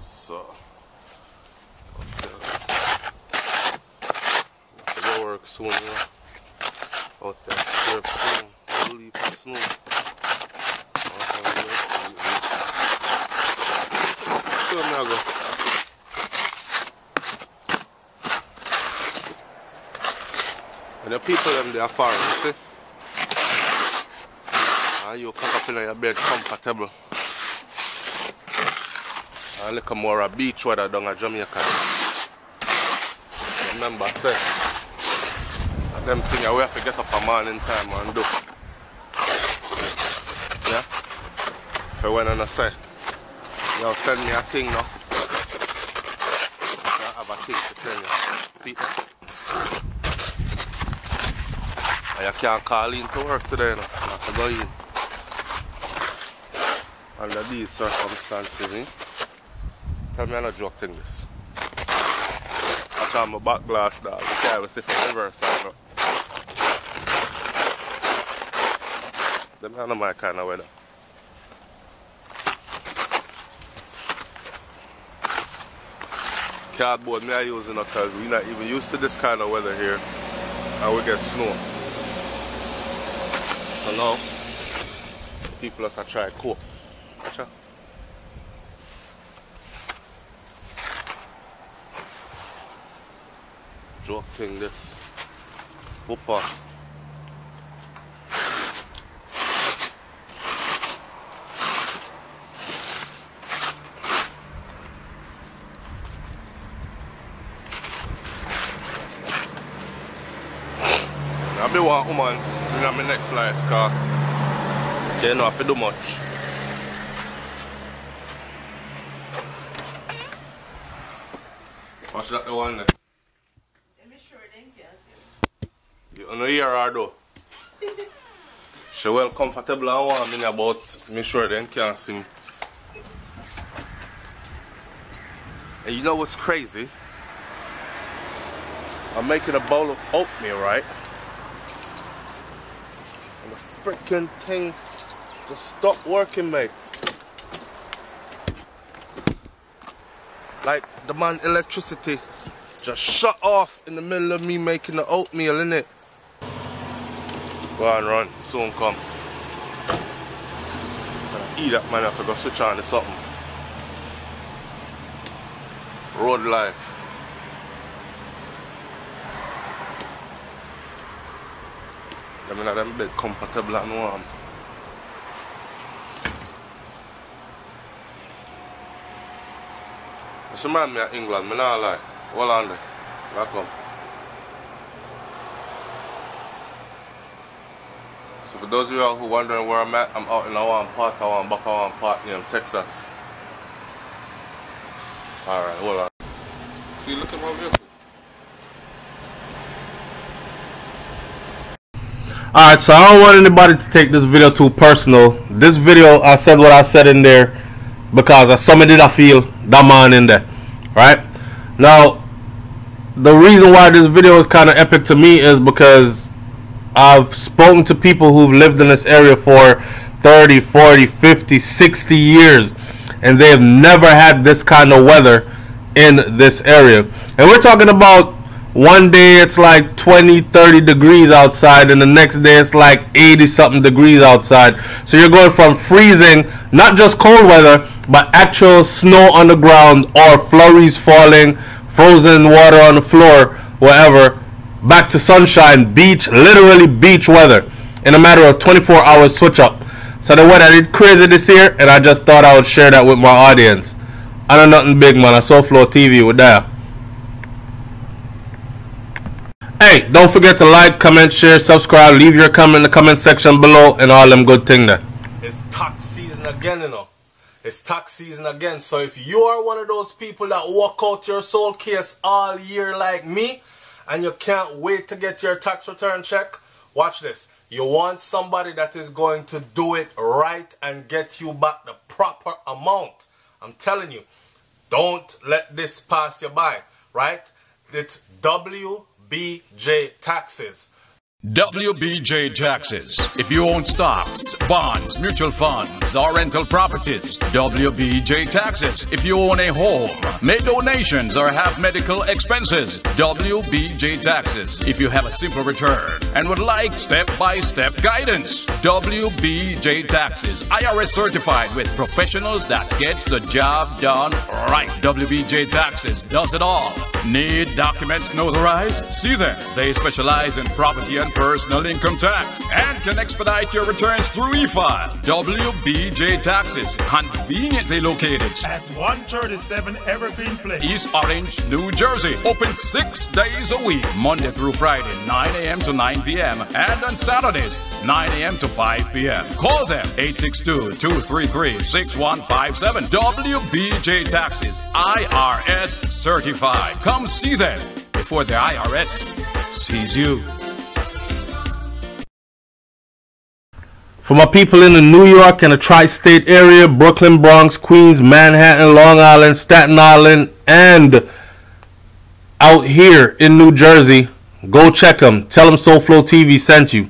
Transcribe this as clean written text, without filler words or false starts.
So, okay. Have to go work soon, you know. Out there, scrape soon. A leaf of snow. So, I'm gonna go. And the people them they are foreign, you see? And you cock up in your bed comfortable. And look more a beach weather down at Jamaica. Remember, I said, them things we have to get up a morning time and do. Yeah? If I went and I say, you send me a thing now. I have a thing to send you. See that? And you can't call in to work today, no? You have to go in. Under these circumstances, eh? Tell me I'm not joking this. I turn my back glass down. You can't even see from reverse side, no? Them are not my kind of weather. Cardboard me I using because we're not even used to this kind of weather here. And we get snow. So now, people are trying to cope. Gotcha? Joke thing this. Whooper. I be one woman in my next life because they don't have to do much. Watch that the one there. You don't hear her though. She well comfortable and warm in about me sure they can't see me. And you know what's crazy? I'm making a bowl of oatmeal, right? And the freaking thing just stopped working, mate. Like the man electricity just shut off in the middle of me making the oatmeal, innit? Go on, run, soon come. Eat that man, I have to go switch on to something. Road life. I'm in them bed comfortable and warm. This reminds me of England, I'm not lie. Hold on there. Here I come. So for those of you who are wondering where I'm at, I'm out in a one part near Texas. Alright, hold on. See, look at my vehicle. Alright, so I don't want anybody to take this video too personal. This video, I said what I said in there because I somebody that feel that man in there. Right? Now, the reason why this video is kind of epic to me is because I've spoken to people who've lived in this area for 30, 40, 50, 60 years, and they've never had this kind of weather in this area. And we're talking about one day it's like 20, 30 degrees outside, and the next day it's like 80 something degrees outside. So you're going from freezing, not just cold weather, but actual snow on the ground or flurries falling, frozen water on the floor, whatever, back to sunshine, beach, literally beach weather in a matter of 24 hours switch up. So the weather did crazy this year, and I just thought I would share that with my audience. I know nothing big, man. I saw Flow TV with that. Hey, don't forget to like, comment, share, subscribe, leave your comment in the comment section below, and all them good things there. It's tax season again, you know. It's tax season again. So if you are one of those people that walk out your soul case all year like me, and you can't wait to get your tax return check, watch this. You want somebody that is going to do it right and get you back the proper amount. I'm telling you, don't let this pass you by, right? It's WBJ Taxes. WBJ Taxes. If you own stocks, bonds, mutual funds, or rental properties, WBJ Taxes. If you own a home, make donations, or have medical expenses, WBJ Taxes. If you have a simple return and would like step-by-step guidance, WBJ Taxes. IRS certified with professionals that get the job done right. WBJ Taxes does it all. Need documents notarized? See them. They specialize in property and personal income tax and can expedite your returns through e-file. WBJ Taxes, conveniently located at 137 Evergreen Place, East Orange, New Jersey. Open 6 days a week, Monday through Friday, 9 a.m. to 9 p.m. and on Saturdays, 9 a.m. to 5 p.m. Call them 862-233-6157. WBJ Taxes, IRS certified. Come see them before the IRS sees you. For my people in the New York and the tri-state area, Brooklyn, Bronx, Queens, Manhattan, Long Island, Staten Island, and out here in New Jersey, go check them. Tell them SoFlo TV sent you.